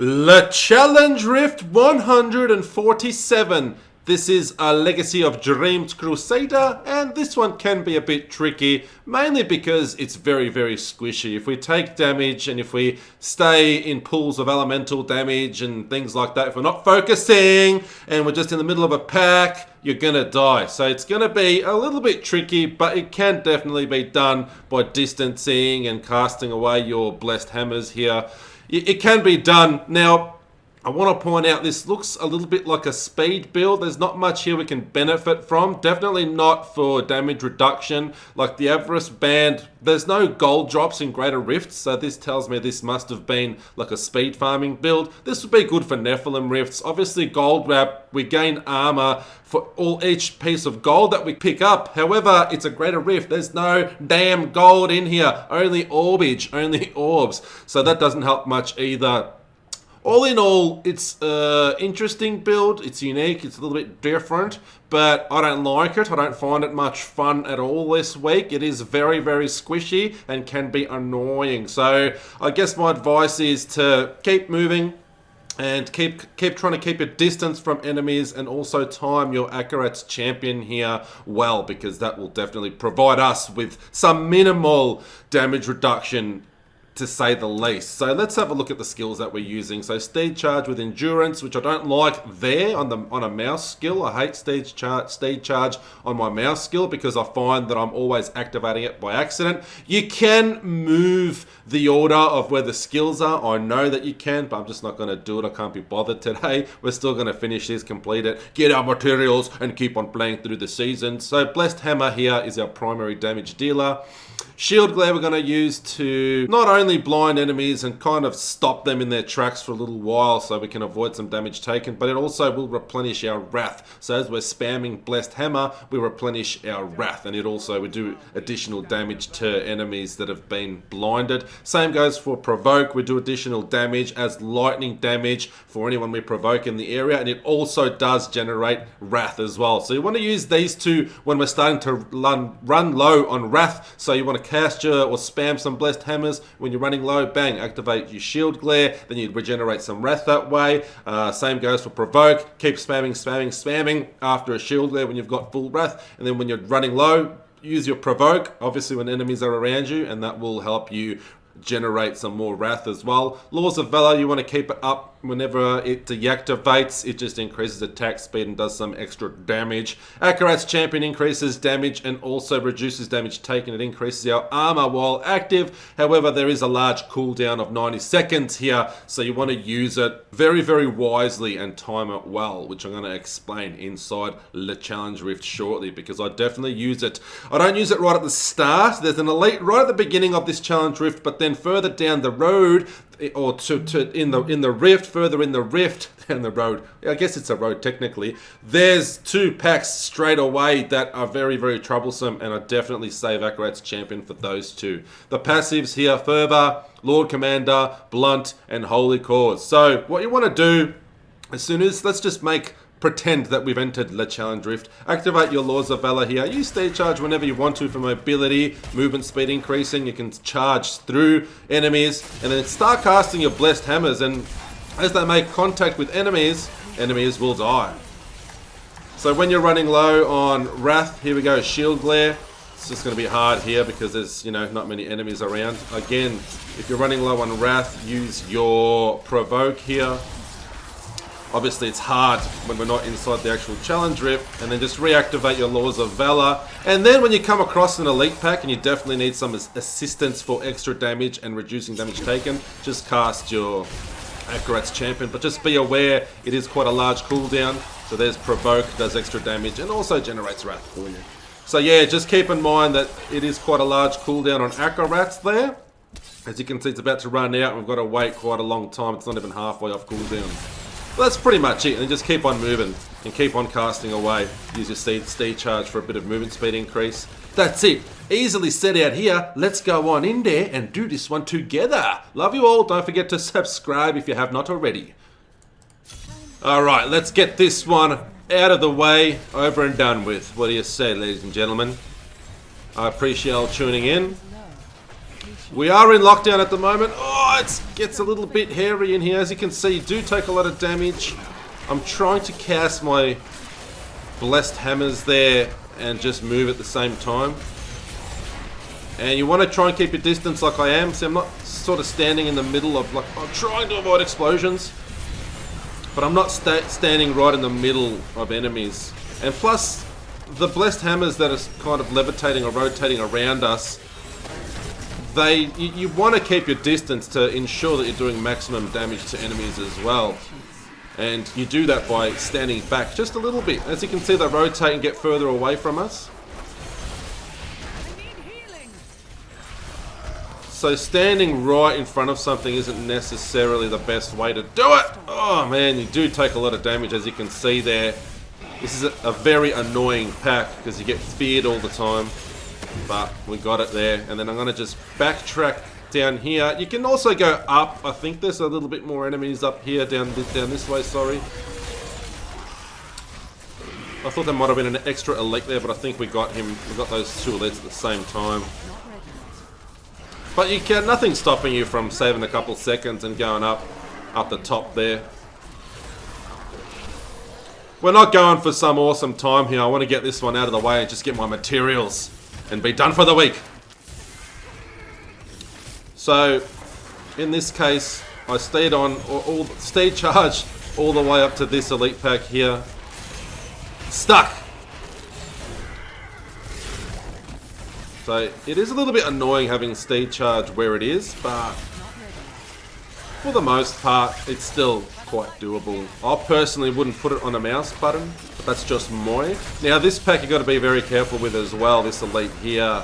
Le Challenge Rift 147. This is a Legacy of Dreams Crusader, and this one can be a bit tricky, mainly because it's very, very squishy. If we take damage and if we stay in pools of elemental damage and things like that, if we're not focusing and we're just in the middle of a pack, you're gonna die. So it's gonna be a little bit tricky, but it can definitely be done by distancing and casting away your blessed hammers here. It can be done. Now, I want to point out this looks a little bit like a speed build. There's not much here we can benefit from. Definitely not for damage reduction. Like the Avarice Band, there's no gold drops in Greater Rifts, so this tells me this must have been like a speed farming build. This would be good for Nephilim Rifts. Obviously gold wrap, we gain armor for each piece of gold that we pick up. However, it's a Greater Rift. There's no damn gold in here. Only orbage, only orbs. So that doesn't help much either. All in all, it's an interesting build. It's unique. It's a little bit different, but I don't like it. I don't find it much fun at all this week. It is very, very squishy and can be annoying. So I guess my advice is to keep moving and keep trying to keep your distance from enemies, and also time your Akarat's champion here well, because that will definitely provide us with some minimal damage reduction, to say the least. So let's have a look at the skills that we're using. So Steed Charge with Endurance, which I don't like there on a mouse skill. I hate Steed Charge on my mouse skill because I find that I'm always activating it by accident. You can move the order of where the skills are. I know that you can, but I'm just not going to do it. I can't be bothered today. We're still going to finish this, complete it, get our materials, and keep on playing through the season. So Blessed Hammer here is our primary damage dealer. Shield Glare we're going to use to not only blind enemies and kind of stop them in their tracks for a little while so we can avoid some damage taken, but it also will replenish our Wrath. So as we're spamming Blessed Hammer, we replenish our Wrath, and it also would do additional damage to enemies that have been blinded. Same goes for Provoke. We do additional damage as lightning damage for anyone we provoke in the area, and it also does generate Wrath as well. So you want to use these two when we're starting to run low on Wrath. So you want to cast your or spam some Blessed Hammers. When you're running low, bang, activate your Shield Glare, then you regenerate some Wrath that way. Same goes for Provoke. Keep spamming after a Shield Glare when you've got full Wrath, and then when you're running low, use your Provoke, obviously when enemies are around you, and that will help you generate some more Wrath as well. Laws of Valor, you want to keep it up. Whenever it deactivates, it just increases attack speed and does some extra damage. Akarat's Champion increases damage and also reduces damage taken. It increases our armor while active. However, there is a large cooldown of 90 seconds here, so you want to use it very, very wisely and time it well, which I'm going to explain inside Le Challenge Rift shortly, because I definitely use it. I don't use it right at the start. There's an elite right at the beginning of this Challenge Rift, but then further down the road, or in the rift, further in the rift down the road, I guess it's a road technically, there's two packs straight away that are very, very troublesome, and I definitely save Akarat's Champion for those two. The passives here: Fervor, Lord Commander, Blunt, and Holy Cause. So what you want to do, as soon as, let's just pretend that we've entered Le Challenge Rift. Activate your Laws of Valor here. Use Steed Charge whenever you want to for mobility, movement speed increasing. You can charge through enemies, and then start casting your Blessed Hammers, and as they make contact with enemies, enemies will die. So when you're running low on Wrath, here we go, Shield Glare. It's just going to be hard here because there's, not many enemies around. Again, if you're running low on Wrath, use your Provoke here. Obviously, it's hard when we're not inside the actual Challenge Rift, and then just reactivate your Laws of Valor. And then when you come across an elite pack and you definitely need some assistance for extra damage and reducing damage taken, just cast your Akarat's Champion. But just be aware, it is quite a large cooldown. So there's Provoke, does extra damage, and also generates Wrath for you. So yeah, just keep in mind that it is quite a large cooldown on Akarat's there. As you can see, it's about to run out. We've got to wait quite a long time. It's not even halfway off cooldown. Well, that's pretty much it, and just keep on moving and keep on casting away. Use your Steed Charge for a bit of movement speed increase. That's it. Easily set out here. Let's go on in there and do this one together. Love you all. Don't forget to subscribe if you have not already. Alright, let's get this one out of the way, over and done with. What do you say, ladies and gentlemen? I appreciate you all tuning in. We are in lockdown at the moment. Oh, it gets a little bit hairy in here. As you can see, you do take a lot of damage. I'm trying to cast my blessed hammers there and just move at the same time. And you want to try and keep your distance like I am. See, I'm not sort of standing in the middle of, like, I'm trying to avoid explosions. But I'm not standing right in the middle of enemies. And plus, the blessed hammers that are kind of levitating or rotating around us, you want to keep your distance to ensure that you're doing maximum damage to enemies as well. And you do that by standing back just a little bit. As you can see, they rotate and get further away from us. So standing right in front of something isn't necessarily the best way to do it. Oh man, you do take a lot of damage, as you can see there. This is a very annoying pack because you get feared all the time. But we got it there, and then I'm going to just backtrack down here. You can also go up. I think there's a little bit more enemies up here, down this way, sorry. I thought there might have been an extra elite there, but I think we got him. We got those two elites at the same time. But you can, nothing's stopping you from saving a couple seconds and going up the top there. We're not going for some awesome time here. I want to get this one out of the way and just get my materials and be done for the week. So, in this case, I stayed on, stayed charged all the way up to this elite pack here. Stuck! So, it is a little bit annoying having steed charge where it is, but for the most part, it's still quite doable. I personally wouldn't put it on a mouse button, but that's just my. Now this pack you've got to be very careful with as well, this elite here.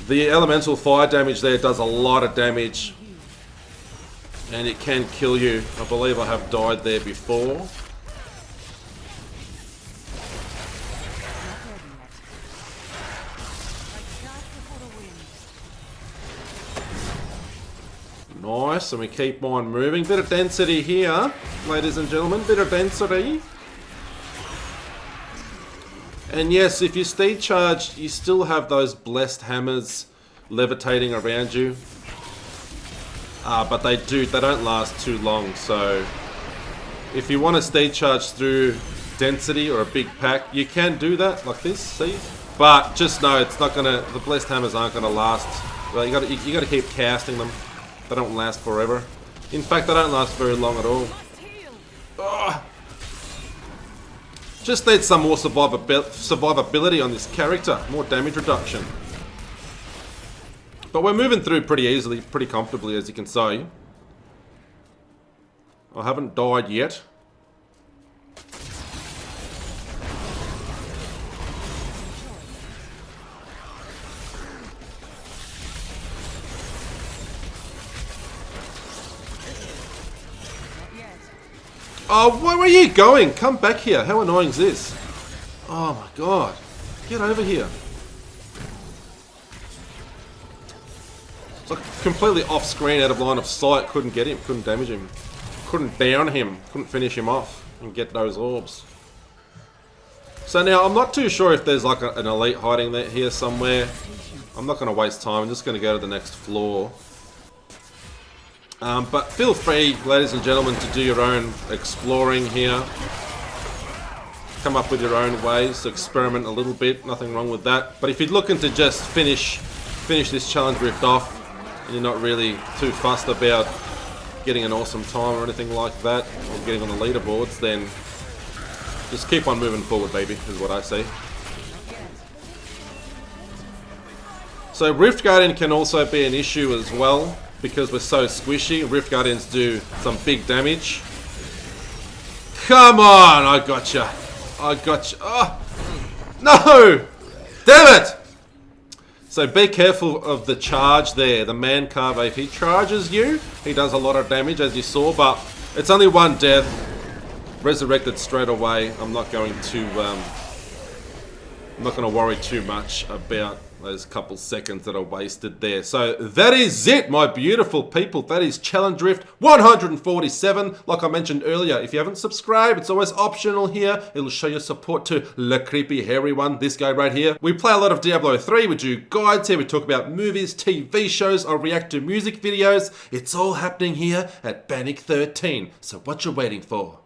The elemental fire damage there does a lot of damage, and it can kill you. I believe I have died there before. Nice, and we keep on moving. Bit of density here, ladies and gentlemen. Bit of density. And yes, if you steed charge, you still have those blessed hammers levitating around you. But they don't last too long. So if you want to steed charge through density or a big pack, you can do that like this. See, but just know it's not gonna. The blessed hammers aren't gonna last. Well, you gotta keep casting them. They don't last forever. In fact, they don't last very long at all. Ugh. Just need some more survivability on this character. More damage reduction. But we're moving through pretty easily, pretty comfortably, as you can see. I haven't died yet. Oh, where are you going? Come back here. How annoying is this? Oh my god. Get over here. It's like completely off screen, out of line of sight. Couldn't get him. Couldn't damage him. Couldn't down him. Couldn't finish him off and get those orbs. So now, I'm not too sure if there's like an elite hiding there here somewhere. I'm not going to waste time. I'm just going to go to the next floor. But feel free, ladies and gentlemen, to do your own exploring here. Come up with your own ways to experiment a little bit. Nothing wrong with that. But if you're looking to just finish this challenge rift off, and you're not really too fussed about getting an awesome time or anything like that, or getting on the leaderboards, then just keep on moving forward, baby, is what I say. So Rift Guardian can also be an issue as well. Because we're so squishy, Rift Guardians do some big damage. Come on, I gotcha. I gotcha. Oh, no! Damn it! So be careful of the charge there. The man carver, if he charges you, he does a lot of damage, as you saw, but it's only one death. Resurrected straight away. I'm not going to worry too much about those couple seconds that are wasted there. So that is it, my beautiful people. That is Challenge Drift 147. Like I mentioned earlier, if you haven't subscribed, it's always optional here. It'll show your support to the creepy hairy one, this guy right here. We play a lot of Diablo 3. We do guides here. We talk about movies, TV shows. I react to music videos. It's all happening here at Bannock 13. So what you waiting for?